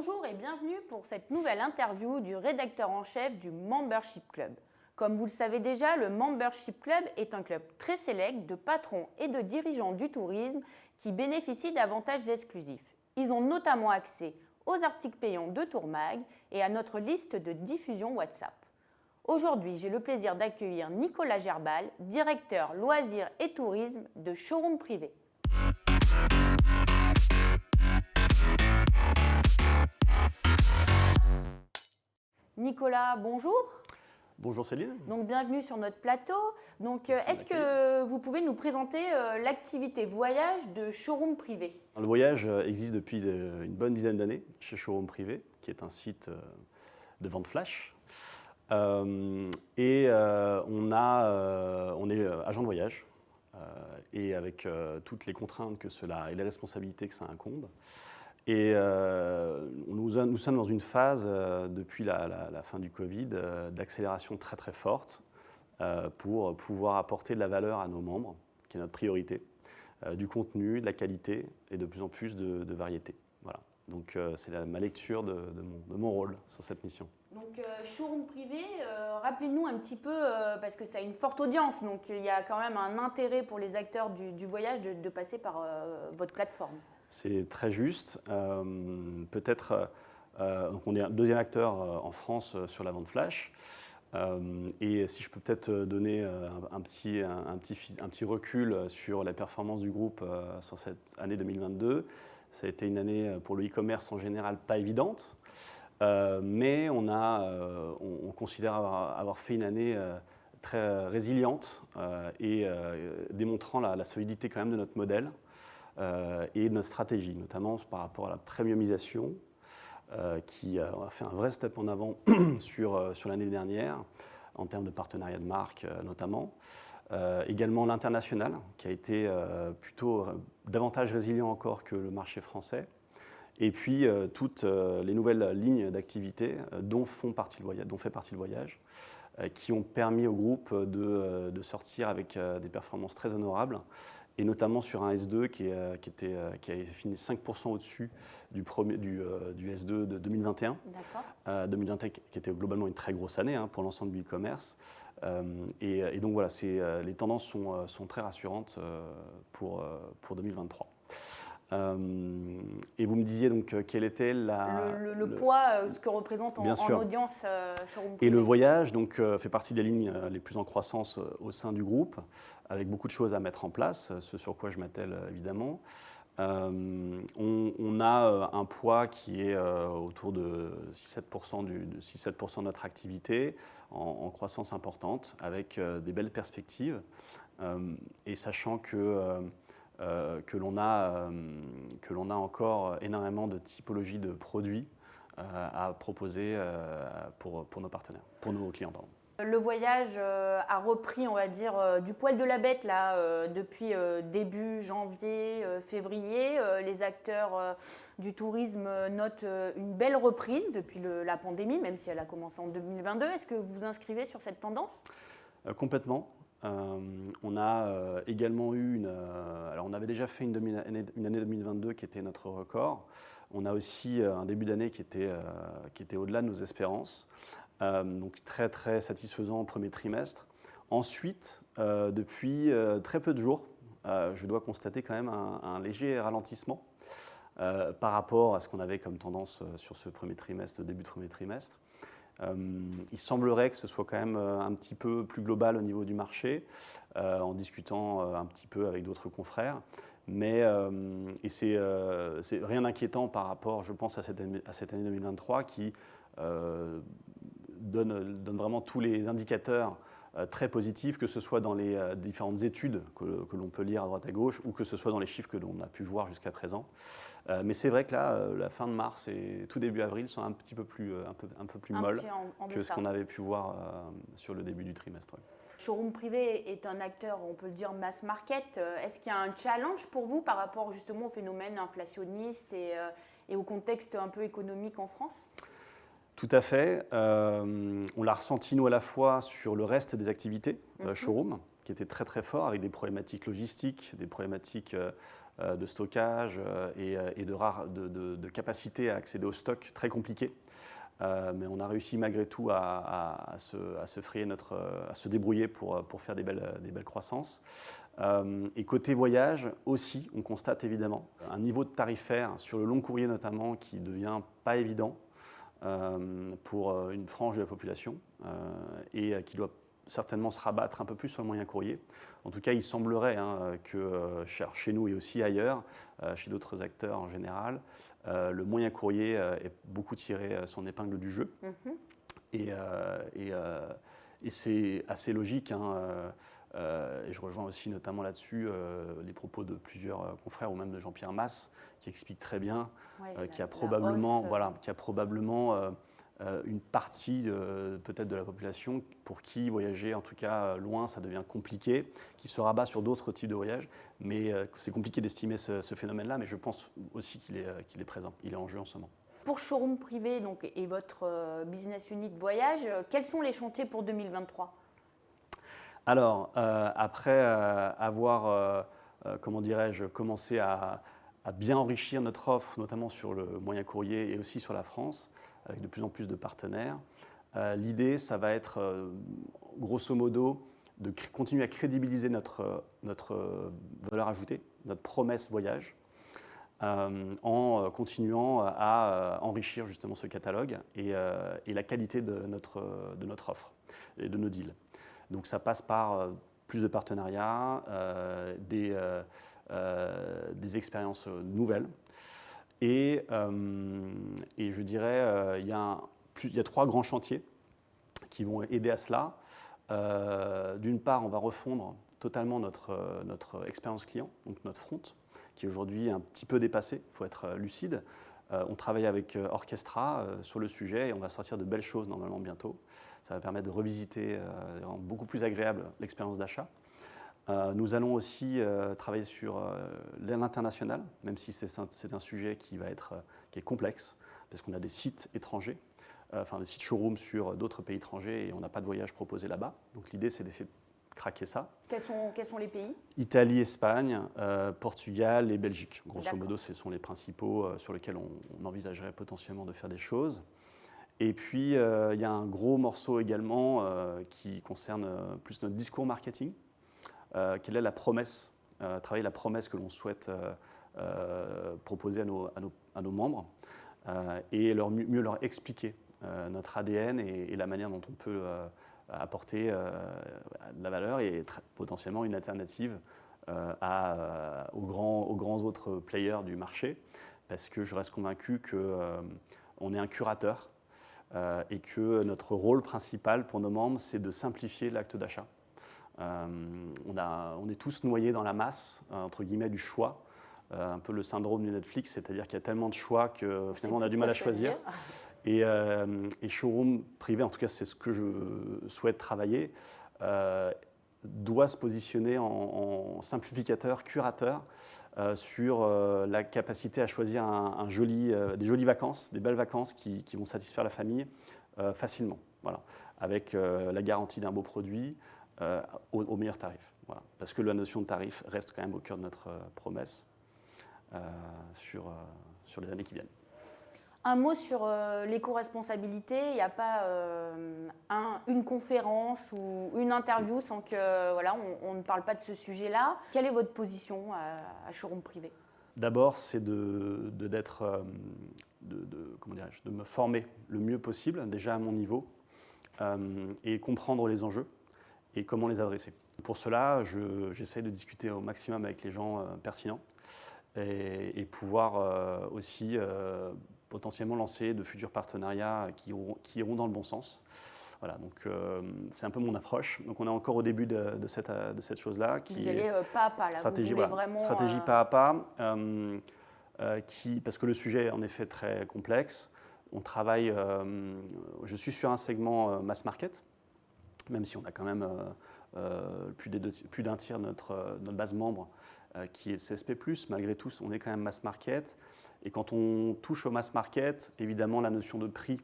Bonjour et bienvenue pour cette nouvelle interview du rédacteur en chef du Membership Club. Comme vous le savez déjà, le Membership Club est un club très sélect de patrons et de dirigeants du tourisme qui bénéficient d'avantages exclusifs. Ils ont notamment accès aux articles payants de Tourmag et à notre liste de diffusion WhatsApp. Aujourd'hui, j'ai le plaisir d'accueillir Nicolas Gerbal, directeur loisirs et tourisme de Showroom Privé. Nicolas, bonjour. Bonjour Céline. Donc, bienvenue sur notre plateau. Donc, est-ce que vous pouvez nous présenter l'activité voyage de Showroom Privé? Le voyage existe depuis une bonne dizaine d'années chez Showroom Privé, qui est un site de vente flash. On est agent de voyage et avec toutes les contraintes que cela et les responsabilités que ça incombe. Et nous sommes dans une phase, depuis la fin du Covid, d'accélération très très forte pour pouvoir apporter de la valeur à nos membres, qui est notre priorité, du contenu, de la qualité et de plus en plus de variété. Voilà. Donc c'est ma lecture de mon rôle sur cette mission. Donc Showroom Privé, rappelez-nous un petit peu, parce que ça a une forte audience, donc il y a quand même un intérêt pour les acteurs du voyage de passer par votre plateforme. C'est très juste. Peut-être, donc on est un deuxième acteur en France sur la vente flash. Et si je peux peut-être donner un petit recul sur la performance du groupe sur cette année 2022, ça a été une année pour le e-commerce en général pas évidente, mais on considère avoir fait une année très résiliente et démontrant la solidité quand même de notre modèle. Et notre stratégie, notamment par rapport à la premiumisation, qui a fait un vrai step en avant sur l'année dernière, en termes de partenariat de marque notamment. Également l'international, qui a été plutôt davantage résilient encore que le marché français. Et puis toutes les nouvelles lignes d'activité dont fait partie le voyage, qui ont permis au groupe de sortir avec des performances très honorables, et notamment sur un S2 qui a fini 5% au-dessus du S2 de 2021. 2021 qui était globalement une très grosse année pour l'ensemble du e-commerce. Et donc voilà, les tendances sont très rassurantes pour 2023. Et vous me disiez donc quel était le poids, ce que représente en audience Showroom Privé. Et le voyage donc, fait partie des lignes les plus en croissance au sein du groupe, avec beaucoup de choses à mettre en place, ce sur quoi je m'attelle évidemment. On a un poids qui est autour de 6-7% de notre activité, en croissance importante, avec des belles perspectives, et sachant que l'on a encore énormément de typologies de produits à proposer pour nos partenaires, pour nos clients. Pardon. Le voyage a repris, on va dire, du poil de la bête là, depuis début janvier, février. Les acteurs du tourisme notent une belle reprise depuis la pandémie, même si elle a commencé en 2022. Est-ce que vous vous inscrivez sur cette tendance ? Complètement. On a également eu alors on avait déjà fait une année 2022 qui était notre record. On a aussi un début d'année qui était au-delà de nos espérances. Donc très très satisfaisant au premier trimestre. Ensuite, depuis très peu de jours, je dois constater quand même un léger ralentissement par rapport à ce qu'on avait comme tendance sur ce premier trimestre, début de premier trimestre. Il semblerait que ce soit quand même un petit peu plus global au niveau du marché, en discutant un petit peu avec d'autres confrères. Mais c'est rien d'inquiétant par rapport, je pense, à cette année 2023 qui donne vraiment tous les indicateurs très positifs, que ce soit dans les différentes études que l'on peut lire à droite à gauche ou que ce soit dans les chiffres que l'on a pu voir jusqu'à présent. Mais c'est vrai que là, la fin de mars et tout début avril sont un petit peu plus, un peu plus molles que ce qu'on avait pu voir sur le début du trimestre. Showroom Privé est un acteur, on peut le dire, mass market. Est-ce qu'il y a un challenge pour vous par rapport justement au phénomène inflationniste et au contexte un peu économique en France ? Tout à fait. On l'a ressenti, nous, à la fois sur le reste des activités showroom, qui étaient très très forts, avec des problématiques logistiques, des problématiques de stockage et de capacité à accéder au stock très compliqué. Mais on a réussi malgré tout à se débrouiller pour faire des belles croissances. Et côté voyage aussi, on constate évidemment un niveau de tarifaire sur le long courrier notamment qui ne devient pas évident pour une frange de la population et qui doit certainement se rabattre un peu plus sur le moyen courrier. En tout cas, il semblerait que chez nous et aussi ailleurs, chez d'autres acteurs en général, le moyen courrier est beaucoup tiré son épingle du jeu. Et c'est assez logique. Et je rejoins aussi notamment là-dessus les propos de plusieurs confrères ou même de Jean-Pierre Masse qui explique très bien qu'il y a probablement, une partie peut-être de la population pour qui voyager en tout cas loin ça devient compliqué, qui se rabat sur d'autres types de voyages, mais c'est compliqué d'estimer ce phénomène-là, mais je pense aussi qu'il est présent, il est en jeu en ce moment. Pour Showroom Privé donc, et votre business unit voyage, quels sont les chantiers pour 2023 ? Alors, après avoir, commencé à bien enrichir notre offre, notamment sur le moyen courrier et aussi sur la France, avec de plus en plus de partenaires, l'idée, ça va être, grosso modo, de continuer à crédibiliser notre valeur ajoutée, notre promesse voyage, en continuant à enrichir justement ce catalogue et la qualité de notre offre et de nos deals. Donc ça passe par plus de partenariats, des expériences nouvelles. Et je dirais, il y a 3 grands chantiers qui vont aider à cela. D'une part, on va refondre totalement notre expérience client, donc notre front, qui est aujourd'hui un petit peu dépassé, il faut être lucide. On travaille avec Orchestra sur le sujet et on va sortir de belles choses normalement bientôt. Ça va permettre de revisiter, rendre beaucoup plus agréable l'expérience d'achat. Nous allons aussi travailler sur l'international, même si c'est un sujet qui est complexe, parce qu'on a des sites étrangers, des sites showroom sur d'autres pays étrangers et on n'a pas de voyage proposé là-bas. Donc l'idée, c'est d'essayer de craquer ça. Quels sont les pays ? Italie, Espagne, Portugal et Belgique. Grosso modo, ce sont les principaux sur lesquels on envisagerait potentiellement de faire des choses. Et puis, il y a un gros morceau également qui concerne plus notre discours marketing. Quelle est la promesse, travailler la promesse que l'on souhaite proposer à nos membres et mieux leur expliquer notre ADN et la manière dont on peut apporter de la valeur et potentiellement une alternative aux grands autres players du marché, parce que je reste convaincu qu'on est un curateur et que notre rôle principal pour nos membres, c'est de simplifier l'acte d'achat. On est tous noyés dans la masse, entre guillemets, du choix, un peu le syndrome du Netflix, c'est-à-dire qu'il y a tellement de choix que finalement on a du mal à choisir. Et Showroom Privé, en tout cas c'est ce que je souhaite travailler, doit se positionner en simplificateur, curateur, sur la capacité à choisir des jolies vacances, des belles vacances qui vont satisfaire la famille facilement, voilà, avec la garantie d'un beau produit au meilleur tarif. Voilà. Parce que la notion de tarif reste quand même au cœur de notre promesse sur les années qui viennent. Un mot sur l'éco-responsabilité. Il n'y a pas une conférence ou une interview sans que on ne parle pas de ce sujet-là. Quelle est votre position à Showroom Privé ? D'abord, c'est de me former le mieux possible, déjà à mon niveau, et comprendre les enjeux et comment les adresser. Pour cela, j'essaie de discuter au maximum avec les gens pertinents et pouvoir aussi potentiellement lancer de futurs partenariats qui iront dans le bon sens. Voilà, donc c'est un peu mon approche. Donc on est encore au début de cette chose-là. Vous allez pas à pas, là. Stratégie, vous voulez vraiment, stratégie pas à pas, parce que le sujet est en effet très complexe. On travaille, je suis sur un segment mass market, même si on a quand même plus d'un tiers de notre base membre qui est CSP+, malgré tout, on est quand même mass market. Et quand on touche au mass market, évidemment, la notion de prix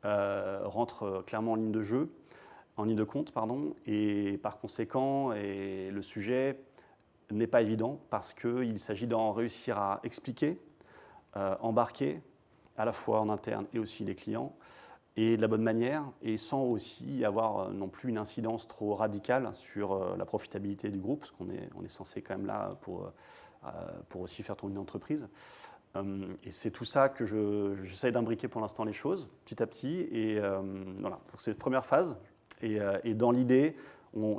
rentre clairement en ligne de compte, et par conséquent, le sujet n'est pas évident parce qu'il s'agit d'en réussir à expliquer, embarquer à la fois en interne et aussi les clients, et de la bonne manière, et sans aussi avoir non plus une incidence trop radicale sur la profitabilité du groupe, parce qu'on est censé quand même là pour aussi faire tourner une entreprise. Et c'est tout ça que j'essaie d'imbriquer pour l'instant les choses, petit à petit, et voilà, pour cette première phase. Et dans l'idée,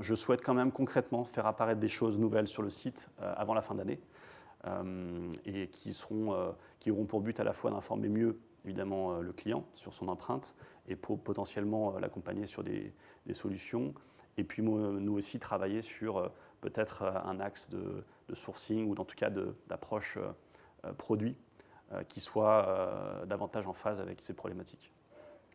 je souhaite quand même concrètement faire apparaître des choses nouvelles sur le site avant la fin d'année, et qui auront pour but à la fois d'informer mieux, évidemment, le client sur son empreinte, et pour potentiellement l'accompagner sur des solutions, et puis nous aussi travailler sur peut-être un axe de sourcing, ou en tout cas d'approche produit, qui soit davantage en phase avec ces problématiques.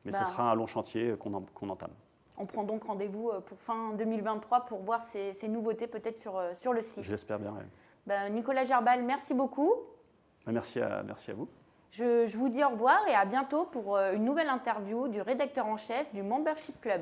Mais ce sera un long chantier qu'on entame. On prend donc rendez-vous pour fin 2023 pour voir ces nouveautés peut-être sur le site. Je l'espère bien, oui. Nicolas Gerbal, merci beaucoup. Merci à vous. Je vous dis au revoir et à bientôt pour une nouvelle interview du rédacteur en chef du Membership Club.